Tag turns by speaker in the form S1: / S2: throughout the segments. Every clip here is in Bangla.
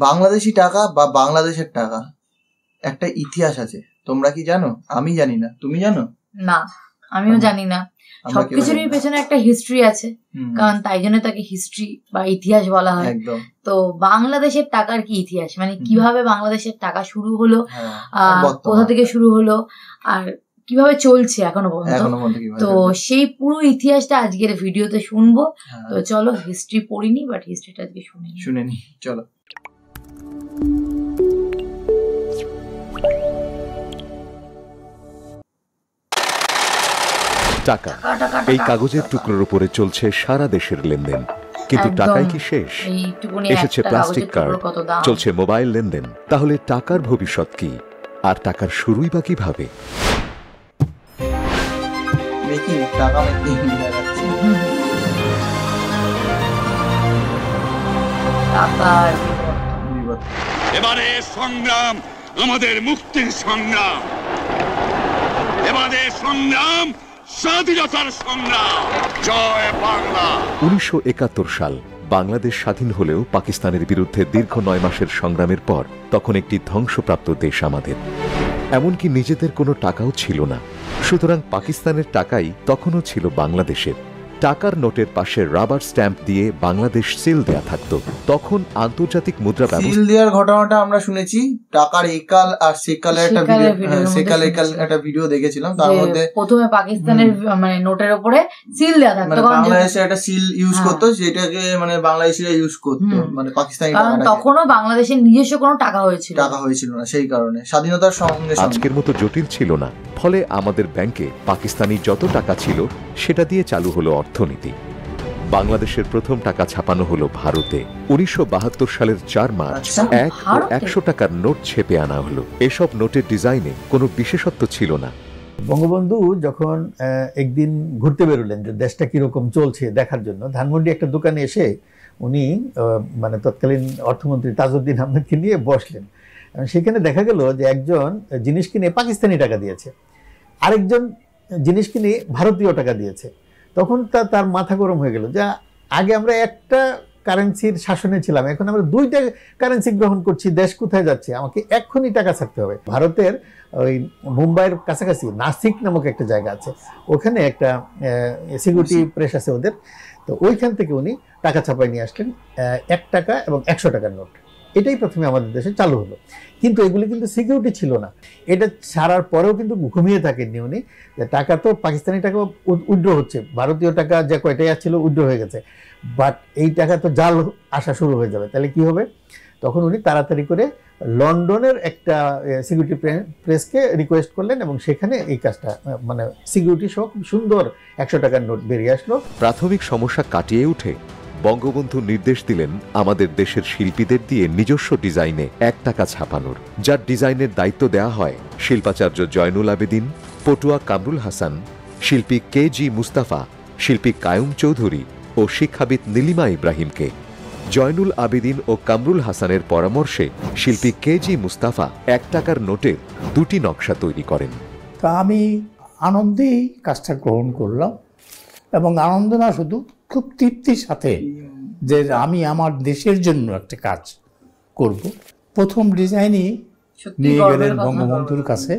S1: বাংলাদেশি টাকা বা বাংলাদেশের টাকা একটা ইতিহাস আছে, তোমরা কি জানো? আমি জানি না, তুমি জানো?
S2: না, আমিও জানি না। সবকিছুরই পেছনে একটা হিস্ট্রি আছে, কারণ তাই জন্য তাকে হিস্ট্রি বা ইতিহাস বলা হয়। তো বাংলাদেশের টাকার কি ইতিহাস, মানে কিভাবে বাংলাদেশের টাকা শুরু হলো, কোথা থেকে শুরু হলো, আর কিভাবে চলছে এখনো পর্যন্ত, তো সেই পুরো ইতিহাসটা আজকের ভিডিওতে শুনবো। তো চলো, হিস্ট্রি পড়িনি, বাট হিস্ট্রিটা আজকে শুনে নি।
S1: চলো।
S3: টাকা এই কাগজের টুকরোর উপরে চলছে সারা দেশের লেনদেন, কিন্তু টাকাই কি শেষ? এসেছে প্লাস্টিক কার্ড, চলছে মোবাইল লেনদেন। তাহলে টাকার ভবিষ্যৎ কি, আর টাকার শুরুই বা কিভাবে?
S4: এবারে সংগ্রাম আমাদের মুক্তির সংগ্রাম, এবারে সংগ্রাম স্বাধীনতার সংগ্রাম। জয় বাংলা।
S3: 1971 সাল বাংলাদেশ স্বাধীন হলেও পাকিস্তানের বিরুদ্ধে দীর্ঘ 9 মাসের সংগ্রামের পর তখন একটি ধ্বংসপ্রাপ্ত দেশ আমাদের। এমনকি নিজেদের কোনো টাকাও ছিল না, সুতরাং পাকিস্তানের টাকাই তখনও ছিল বাংলাদেশের। টাকার নোটের পাশে রাবার স্ট্যাম্প দিয়ে বাংলাদেশ সিল দেয়া থাকতো। তখন আন্তর্জাতিক মুদ্রা ব্যবস্থা
S1: সিল দেওয়ার ঘটনাটা আমরা শুনেছি, টাকার একাল আর সেকালের একটা ভিডিও দেখেছিলাম। তার মধ্যে
S2: প্রথমে পাকিস্তানের মানে নোটের উপরে সিল দেয়া থাকতো,
S1: বাংলাদেশে একটা সিল ইউজ করতো, যেটাকে মানে বাংলাদেশিরা ইউজ করতো, মানে পাকিস্তানি টাকা।
S2: তখনও বাংলাদেশের নিজস্ব কোনো টাকা হয়েছিল
S1: না, সেই কারণে স্বাধীনতার সঙ্গে
S3: আজকের মতো জটিল ছিল না। ফলে আমাদের ব্যাংকে পাকিস্তানি যত টাকা ছিল সেটা দিয়ে চালু হলো অর্থনীতি। বাংলাদেশের প্রথম টাকা ছাপানো হলো ভারতে। 1972 সালের 4 মার্চ 1 ও 100 টাকার নোট ছেপে আনা হলো। এসব নোটের ডিজাইনে কোনো বিশেষত্ব ছিল না।
S5: বঙ্গবন্ধু যখন একদিন ঘুরতে বেরোলেন যে দেশটা কিরকম চলছে দেখার জন্য, ধানমন্ডি একটা দোকানে এসে উনি মানে তৎকালীন অর্থমন্ত্রী তাজউদ্দিন আহমেদকে নিয়ে বসলেন। সেখানে দেখা গেল যে একজন জিনিস কিনে পাকিস্তানি টাকা দিয়েছে, আরেকজন জিনিস কিনে ভারতীয় টাকা দিয়েছে। তখন তার মাথা গরম হয়ে গেল যে আগে আমরা একটা কারেন্সির শাসনে ছিলাম, এখন আমরা দুইটা কারেন্সি গ্রহণ করছি, দেশ কোথায় যাচ্ছে, আমাকে এক্ষুনি টাকা ছাড়তে হবে। ভারতের ওই মুম্বাইয়ের কাছাকাছি নাসিক নামক একটা জায়গা আছে, ওখানে একটা সিকিউরিটি প্রেস আছে ওদের। তো ওইখান থেকে উনি টাকা ছাপাই নিয়ে আসলেন, 1 টাকা এবং 100 টাকার নোট। এটাই প্রথমে আমাদের দেশে চালু হলো, কিন্তু এগুলি কিন্তু সিকিউরিটি ছিল না। এটা ছাড়ার পরেও কিন্তু ঘুমিয়ে থাকেননি উনি, যে টাকা তো পাকিস্তানি টাকা উইথড্র হচ্ছে, ভারতীয় টাকা যে কয়টাই আসছিল উইথড্র হয়ে গেছে, বাট এই টাকা তো জাল আসা শুরু হয়ে যাবে, তাহলে কি হবে? তখন উনি তাড়াতাড়ি করে লন্ডনের একটা সিকিউরিটি প্রেসকে রিকোয়েস্ট করলেন এবং সেখানে এই কাজটা মানে সিকিউরিটি সহ খুব সুন্দর 100 টাকার নোট বেরিয়ে আসলো।
S3: প্রাথমিক সমস্যা কাটিয়ে উঠে বঙ্গবন্ধু নির্দেশ দিলেন আমাদের দেশের শিল্পীদের দিয়ে নিজস্ব ডিজাইনে 1 টাকা ছাপানোর, যার ডিজাইনের দায়িত্ব দেয়া হয় শিল্পাচার্য জয়নুল আবেদিন, পটুয়া কামরুল হাসান, শিল্পী KG মুস্তাফা, শিল্পী কায়ুম চৌধুরী ও শিক্ষাবিদ নীলিমা ইব্রাহিমকে। জয়নুল আবেদিন ও কামরুল হাসানের পরামর্শে শিল্পী KG মুস্তাফা 1 টাকার নোটের 2টি নকশা তৈরি করেন।
S6: তা আমি আনন্দেই কাজটা গ্রহণ করলাম, এবং আনন্দ না শুধু, খুব তৃপ্তির সাথে যে আমি আমার দেশের জন্য একটা কাজ করব। প্রথম ডিজাইনই নিয়ে গেলেন বঙ্গবন্ধুর কাছে,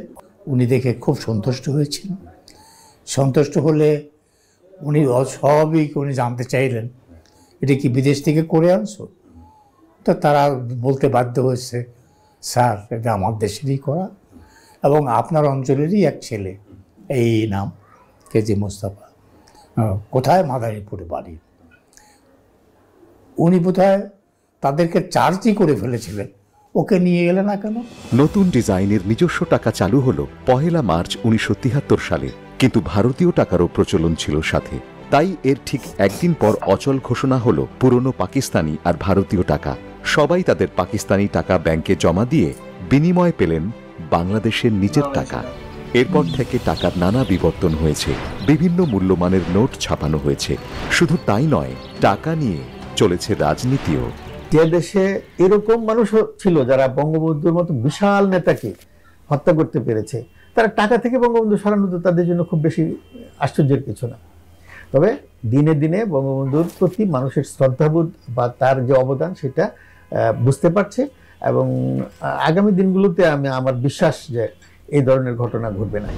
S6: উনি দেখে খুব সন্তুষ্ট হয়েছিলেন। সন্তুষ্ট হলে উনি অস্বাভাবিক উনি জানতে চাইলেন এটা কি বিদেশ থেকে করে আনছো? তো তারা বলতে বাধ্য হয়েছে, স্যার এটা আমার দেশেরই করা এবং আপনার অঞ্চলেরই এক ছেলে, এই নাম KG মুস্তাফা, কোথায় মাদারীপুরে বাড়ি। উনি বোধহয় তাদেরকে চার্জই করে ফেলেছিলেন, ওকে নিয়ে এলে না কেন?
S3: নতুন ডিজাইনের নিজস্ব টাকা চালু হলো 1 মার্চ 1973 সালে, কিন্তু ভারতীয় টাকারও প্রচলন ছিল সাথে। তাই এর ঠিক একদিন পর অচল ঘোষণা হলো পুরনো পাকিস্তানি আর ভারতীয় টাকা। সবাই তাদের পাকিস্তানি টাকা ব্যাংকে জমা দিয়ে বিনিময় পেলেন বাংলাদেশের নিজের টাকা। এরপর থেকে টাকার নানা বিবর্তন হয়েছে, বিভিন্ন মূল্যমানের নোট ছাপানো হয়েছে। শুধু তাই নয়, টাকা নিয়ে চলেছে রাজনীতিও।
S5: যে দেশে এরকম মানুষ ছিল যারা বঙ্গবন্ধুর মতো বিশাল নেতাকে হত্যা করতে পেরেছে, তারা টাকা থেকে বঙ্গবন্ধু সরানো তো তাদের জন্য খুব বেশি আশ্চর্যের কিছু না। তবে দিনে দিনে বঙ্গবন্ধুর প্রতি মানুষের শ্রদ্ধাবোধ বা তার যে অবদান সেটা বুঝতে পারছে, এবং আগামী দিনগুলোতে আমার বিশ্বাস যে এই ধরনের ঘটনা ঘটবে না।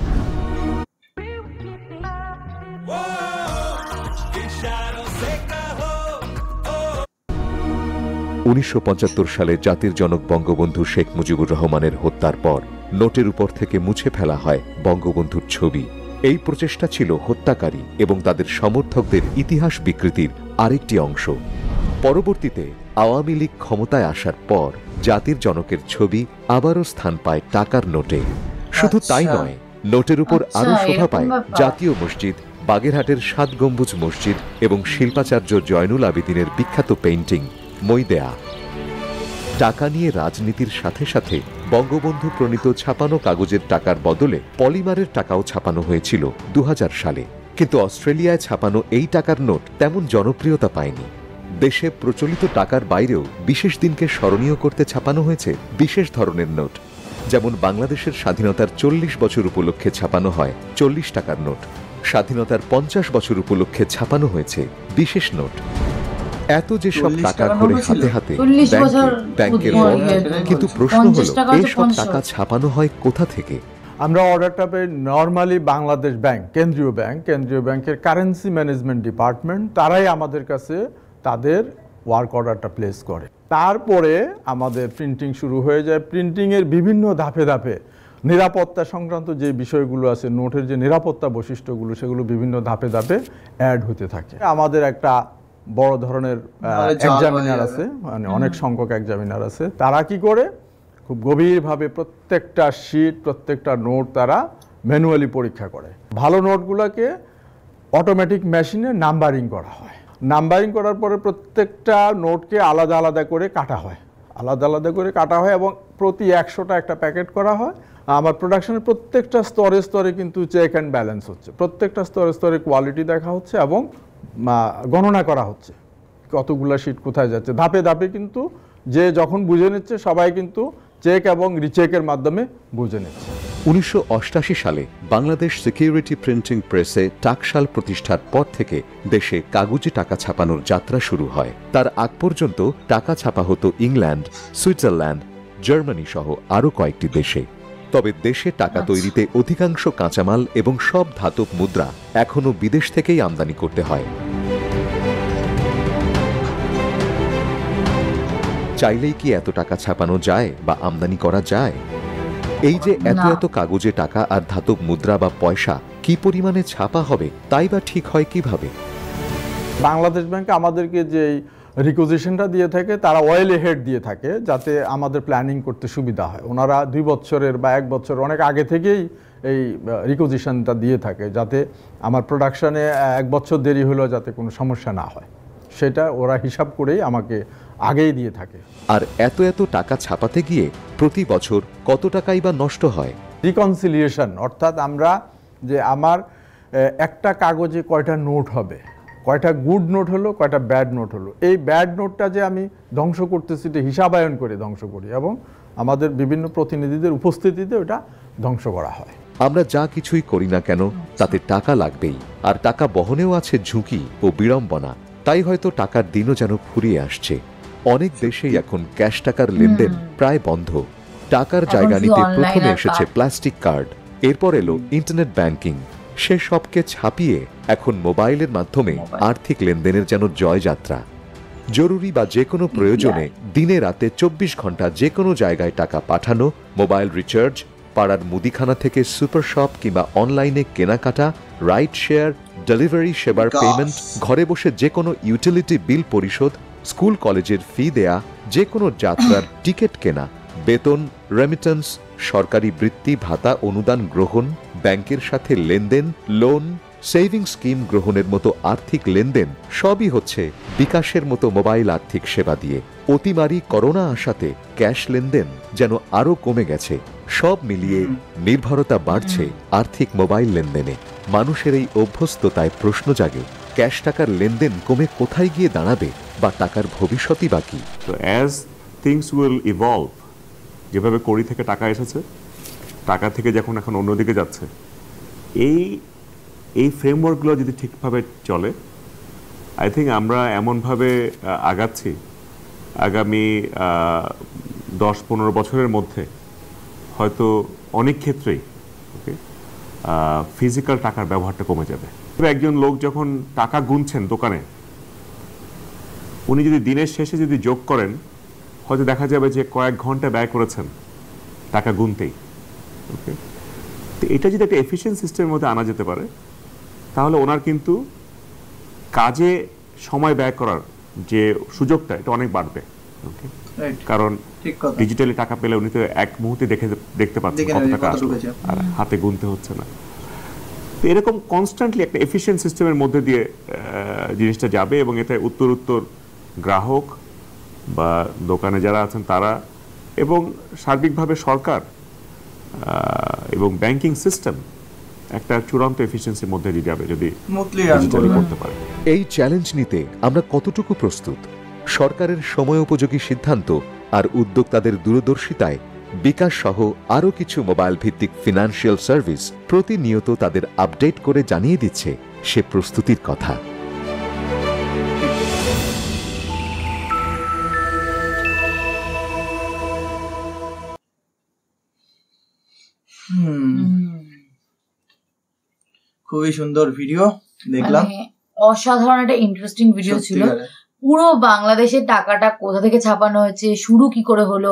S3: 1975 সালে জাতির জনক বঙ্গবন্ধু শেখ মুজিবুর রহমানের হত্যার পর নোটের উপর থেকে মুছে ফেলা হয় বঙ্গবন্ধুর ছবি। এই প্রচেষ্টা ছিল হত্যাকারী এবং তাদের সমর্থকদের ইতিহাস বিকৃতির আরেকটি অংশ। পরবর্তীতে আওয়ামী লীগ ক্ষমতায় আসার পর জাতির জনকের ছবি আবারও স্থান পায় টাকার নোটে। শুধু তাই নয়, নোটের উপর আরও শোভা পায় জাতীয় মসজিদ, বাগেরহাটের 7 গম্বুজ মসজিদ এবং শিল্পাচার্য জয়নুল আবেদিনের বিখ্যাত পেইন্টিং মই দেয়া। টাকা নিয়ে রাজনীতির সাথে সাথে বঙ্গবন্ধু প্রণীত ছাপানো কাগজের টাকার বদলে পলিমারের টাকাও ছাপানো হয়েছিল 2000 সালে। কিন্তু অস্ট্রেলিয়ায় ছাপানো এই টাকার নোট তেমন জনপ্রিয়তা পায়নি। দেশে প্রচলিত টাকার বাইরেও বিশেষ দিনকে স্মরণীয় করতে ছাপানো হয়েছে বিশেষ ধরনের নোট। যেমন বাংলাদেশের স্বাধীনতার 40 বছর উপলক্ষে ছাপানো হয় 40 টাকার নোট, স্বাধীনতার 50 বছর উপলক্ষে ছাপানো হয়েছে বিশেষ নোট। এত যে সব টাকা ঘুরে হাতে হাতে ব্যাংকের বন্ধ, কিন্তু প্রশ্ন হলো এইসব টাকা ছাপানো হয় কোথা থেকে?
S7: আমরা অর্ডারটা পেয়ে নর্মালি বাংলাদেশ ব্যাংক, কেন্দ্রীয় ব্যাংকের কারেন্সি ম্যানেজমেন্ট ডিপার্টমেন্ট, তারাই আমাদের কাছে তাদের ওয়ার্ক অর্ডারটা প্লেস করে। তারপরে আমাদের প্রিন্টিং শুরু হয়ে যায়। প্রিন্টিংয়ের বিভিন্ন ধাপে ধাপে নিরাপত্তা সংক্রান্ত যে বিষয়গুলো আছে, নোটের যে নিরাপত্তা বৈশিষ্ট্যগুলো, সেগুলো বিভিন্ন ধাপে ধাপে অ্যাড হতে থাকে। আমাদের একটা বড় ধরনের এক্সামিনার আছে, মানে অনেক সংখ্যক এক্সামিনার আছে। তারা কি করে খুব গভীরভাবে প্রত্যেকটা শিট, প্রত্যেকটা নোট তারা ম্যানুয়ালি পরীক্ষা করে। ভালো নোটগুলোকে অটোমেটিক মেশিনে নাম্বারিং করা হয়। নাম্বারিং করার পরে প্রত্যেকটা নোটকে আলাদা আলাদা করে কাটা হয়, এবং প্রতি 100টা একটা প্যাকেট করা হয়। আমার প্রোডাকশনের প্রত্যেকটা স্তরে স্তরে কিন্তু চেক অ্যান্ড ব্যালেন্স হচ্ছে, প্রত্যেকটা স্তরে স্তরে কোয়ালিটি দেখা হচ্ছে এবং গণনা করা হচ্ছে কতগুলো শিট কোথায় যাচ্ছে। ধাপে ধাপে কিন্তু যে যখন বুঝে নিচ্ছে, সবাই কিন্তু চেক এবং রিচেকের মাধ্যমে বুঝে নিচ্ছে।
S3: 1988 সালে বাংলাদেশ সিকিউরিটি প্রিন্টিং প্রেসে টাকশাল প্রতিষ্ঠার পর থেকে দেশে কাগজে টাকা ছাপানোর যাত্রা শুরু হয়। তার আগ পর্যন্ত টাকা ছাপা হতো ইংল্যান্ড, সুইজারল্যান্ড, জার্মানি সহ আরও কয়েকটি দেশে। তবে দেশে টাকা তৈরিতে অধিকাংশ কাঁচামাল এবং সব ধাতব মুদ্রা এখনও বিদেশ থেকেই আমদানি করতে হয়। চাইলেই কি এত টাকা ছাপানো যায় বা আমদানি করা যায়? এই যে এত এত কাগজে টাকা আর ধাতব মুদ্রা বা পয়সা কি পরিমাণে ছাপা হবে, তাই বা ঠিক হয় কিভাবে?
S7: বাংলাদেশ ব্যাংক আমাদেরকে যে রিকুইজিশনটা দিয়ে থাকে, তারা ওয়েল হেড দিয়ে থাকে যাতে আমাদের প্ল্যানিং করতে সুবিধা হয়। ওনারা 2 বছরের বা 1 বছর অনেক আগে থেকেই এই রিকুইজিশনটা দিয়ে থাকে, যাতে আমার প্রোডাকশানে 1 বছর দেরি হলেও যাতে কোনো সমস্যা না হয়, সেটা ওরা হিসাব করেই আমাকে আগেই দিয়ে থাকে।
S3: আর এত এত টাকা ছাপাতে গিয়ে প্রতি বছর কত টাকাই বা নষ্ট হয়?
S7: রিকনসিলিয়েশন, অর্থাৎ আমরা যে আমার একটা কাগজে কয়টা নোট হবে, কয়টা গুড নোট হলো, কয়টা ব্যাড নোট হলো, এই ব্যাড নোটটা যে আমি ধ্বংস করতেছি, এটা হিসাবায়ন করে ধ্বংস করি এবং আমাদের বিভিন্ন প্রতিনিধিদের উপস্থিতিতে ওটা ধ্বংস করা হয়।
S3: আমরা যা কিছুই করি না কেন তাতে টাকা লাগবেই, আর টাকা বহনেও আছে ঝুঁকি ও বিড়ম্বনা। তাই হয়তো টাকার দিনও যেন ফুরিয়ে আসছে। অনেক দেশেই এখন ক্যাশ টাকার লেনদেন প্রায় বন্ধ। টাকার জায়গা নিতে প্রথমে এসেছে প্লাস্টিক কার্ড, এরপর এলো ইন্টারনেট ব্যাংকিং। সে সবকে ছাপিয়ে এখন মোবাইলের মাধ্যমে আর্থিক লেনদেনের যেন জয়যাত্রা। জরুরি বা যে কোনো প্রয়োজনে দিনে রাতে 24 ঘন্টা যে কোনো জায়গায় টাকা পাঠানো, মোবাইল রিচার্জ, পাড়ার মুদিখানা থেকে সুপার শপ কিংবা অনলাইনে কেনাকাটা, রাইড শেয়ার, ডেলিভারি সেবার পেমেন্ট, ঘরে বসে যে কোনো ইউটিলিটি বিল পরিশোধ, স্কুল কলেজের ফি দেয়া, যে কোনো যাত্রার টিকিট কেনা, বেতন, রেমিটেন্স, সরকারি বৃত্তি ভাতা অনুদান গ্রহণ, ব্যাংকের সাথে লেনদেন, লোন, সেভিং স্কিম গ্রহণের মতো আর্থিক লেনদেন সবই হচ্ছে বিকাশের মতো মোবাইল আর্থিক সেবা দিয়ে। অতিমারি করোনা আসাতে ক্যাশ লেনদেন যেন আরও কমে গেছে। সব মিলিয়ে নির্ভরতা বাড়ছে আর্থিক মোবাইল লেনদেনে। মানুষের এই অভ্যস্ততায় প্রশ্ন জাগে, ক্যাশ টাকার লেনদেন কমে কোথায় গিয়ে দাঁড়াবে বা টাকার ভবিষ্যৎই বাকি?
S8: তো অ্যাজ থিংস উইল ইভলভ, যেভাবে কড়ি থেকে টাকা এসেছে, টাকা থেকে যখন এখন অন্যদিকে যাচ্ছে, এই ফ্রেমওয়ার্কগুলো যদি ঠিকভাবে চলে, আই থিঙ্ক আমরা এমনভাবে আগাচ্ছি আগামী 10-15 বছরের মধ্যে হয়তো অনেক ক্ষেত্রেই ওকে ফিজিক্যাল টাকার ব্যবহারটা কমে যাবে। একজন লোক যখন টাকা গুনছেন দোকানে, উনি যদি দিনের শেষে যদি যোগ করেন, হয়তো দেখা যাবে যে কয়েক ঘন্টা ব্যয় করেছেন টাকা গুনতেই। ওকে, তো এটা যদি একটা এফিশিয়েন্ট সিস্টেমের মধ্যে আনা যেতে পারে, তাহলে ওনার কিন্তু কাজে সময় ব্যয় করার যে সুযোগটা এটা অনেক বাড়বে। ওকে, কারণ ডিজিটালি টাকা পেলে উনি তো এক মুহূর্তে দেখতে পাচ্ছেন কত টাকা আসলো, আর হাতে গুনতে হচ্ছে না। তো এরকম কনস্ট্যান্টলি একটা এফিশিয়েন্ট সিস্টেমের মধ্যে দিয়ে জিনিসটা যাবে, এবং এতে উত্তর গ্রাহক বা দোকানে যারা আছেন তারা এবং সার্বিকভাবে সরকার এবং ব্যাংকিং সিস্টেম একটা চূড়ান্ত এফিসিয়েন্সির মধ্যে দিয়ে যাবে যদি ডিজিটালি করতে পারে।
S3: এই চ্যালেঞ্জ নিতে আমরা কতটুকু প্রস্তুত? সরকারের সময় উপযোগী সিদ্ধান্ত আর উদ্যোক্তাদের দূরদর্শিতায় বিকাশ সহ আরও কিছু মোবাইল ভিত্তিক ফিনান্সিয়াল সার্ভিস প্রতিনিয়ত তাদের আপডেট করে জানিয়ে দিচ্ছে সে প্রস্তুতির কথা।
S1: খুবই সুন্দর ভিডিও দেখলাম,
S2: অসাধারণ একটা ইন্টারেস্টিং ভিডিও ছিল। পুরো বাংলাদেশের টাকাটা কোথা থেকে ছাপানো হয়েছে, শুরু কি করে হলো,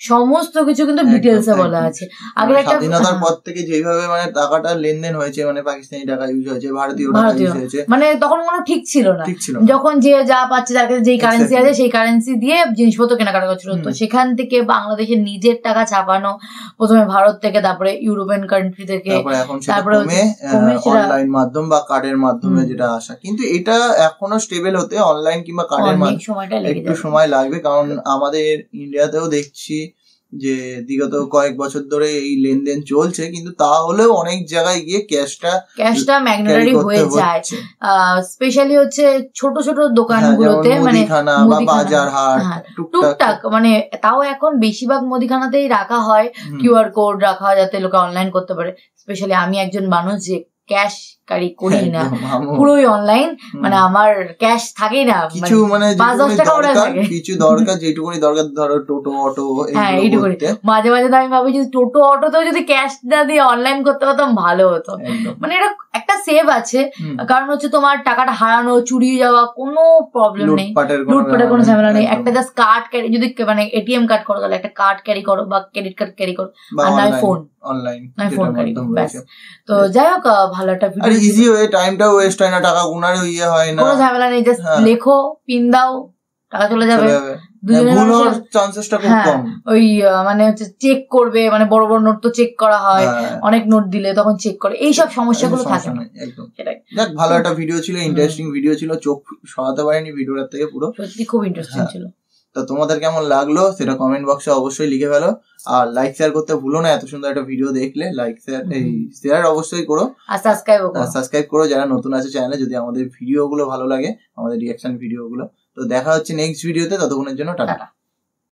S2: সমস্ত কিছু কিন্তু ডিটেলসে বলা আছে। আগে একটা
S1: স্বাধীনতার পর থেকে যেভাবে মানে টাকাটা লেনদেন হয়েছে, মানে পাকিস্তানি টাকা ইউজ হয়েছে, ভারতীয় টাকা ইউজ হয়েছে,
S2: মানে তখন কোনো ঠিক ছিল না। যখন যে যা পাচ্ছে, যার কাছে যেই কারেন্সি আছে সেই কারেন্সি দিয়ে জিনিসপত্র কেনাকাটা করছিল। তো সেখান থেকে বাংলাদেশের নিজের টাকা ছাপানো, প্রথমে ভারত থেকে, তারপরে ইউরোপিয়ান কান্ট্রি থেকে,
S1: তারপরে অনলাইন মাধ্যম বা কার্ডের মাধ্যমে যেটা আসা। কিন্তু এটা এখনো স্টেবল হতে অনলাইন কিংবা একটু সময় লাগবে, কারণ আমাদের ইন্ডিয়াতেও দেখছি যে বিগত কয়েক বছর ধরে এই লেনদেন চলছে, কিন্তু তাহলেও অনেক জায়গায় গিয়ে ক্যাশটা ম্যাগনেটারি হয়ে যায়।
S2: স্পেশালি হচ্ছে ছোট ছোট দোকানগুলোতে, মানে
S1: বাজার হাট
S2: টুকটাক, মানে তাও এখন বেশিরভাগ মুদিখানাতেই রাখা হয় কিউআর কোড রাখা হয় যাতে লোকে অনলাইন করতে পারে। স্পেশালি আমি একজন মানুষ যে ক্যাশ ক্যারি করি না, পুরোই অনলাইন, মানে আমার ক্যাশ থাকেই না,
S1: কিছু মানে 5-10 টাকা ওরা থাকে, কিছু দরকার যেটুকুনি দরকার, ধরো টোটো অটো,
S2: হ্যাঁ এইটুকুনি। মাঝে মাঝে তো আমি ভাবি যে টোটো অটোতেও যদি ক্যাশ না দিয়ে অনলাইন করতে পারতাম ভালো হতো। মানে এটা একটা সেভ আছে, কারণ হচ্ছে তোমার টাকাটা হারানো, চুরি যাওয়া কোনো প্রবলেম নেই, লুটপাটের কোনো ঝামেলা নেই। একটা জাস্ট কার্ড ক্যারি, যদি মানে এটিএম কার্ড করো তাহলে একটা কার্ড ক্যারি করো বা ক্রেডিট কার্ড ক্যারি করো, আর নয় ফোন
S1: অনলাইন,
S2: নয় ফোন ক্যারি করো, ব্যাস। তো যাই হোক, ভালো একটা ভিডিও,
S1: ইজি ওয়ে, টাইমটাও ওয়েস্ট হয় না, টাকা গুনারও ইয়ে হয় না,
S2: কোনো ঝামেলা নেই, জাস্ট লেখো, পিন দাও, টাকা চলে যাবে। ওই মানে হচ্ছে চেক করবে, মানে বড় বড় নোট তো চেক করা হয়, অনেক নোট দিলে তখন চেক করে, এইসব সমস্যাগুলো থাকে না।
S1: দেখ, ভালো একটা ভিডিও ছিল, ইন্টারেস্টিং ভিডিও ছিল, চোখ সরাতে পারিনি ভিডিওটার থেকে, পুরো
S2: সত্যি খুব ইন্টারেস্টিং ছিল।
S1: তো তোমাদের কেমন লাগলো সেটা কমেন্ট বক্সে অবশ্যই লিখে ফেলো, আর লাইক শেয়ার করতে ভুলো না। এত সুন্দর একটা ভিডিও দেখলে লাইক শেয়ার অবশ্যই করো, আর সাবস্ক্রাইব করো যারা নতুন আছে চ্যানেলে, যদি আমাদের ভিডিও গুলো ভালো লাগে, আমাদের রিঅ্যাকশন ভিডিও গুলো। তো দেখা হচ্ছে নেক্সট ভিডিওতে, ততক্ষণের জন্য টাটা।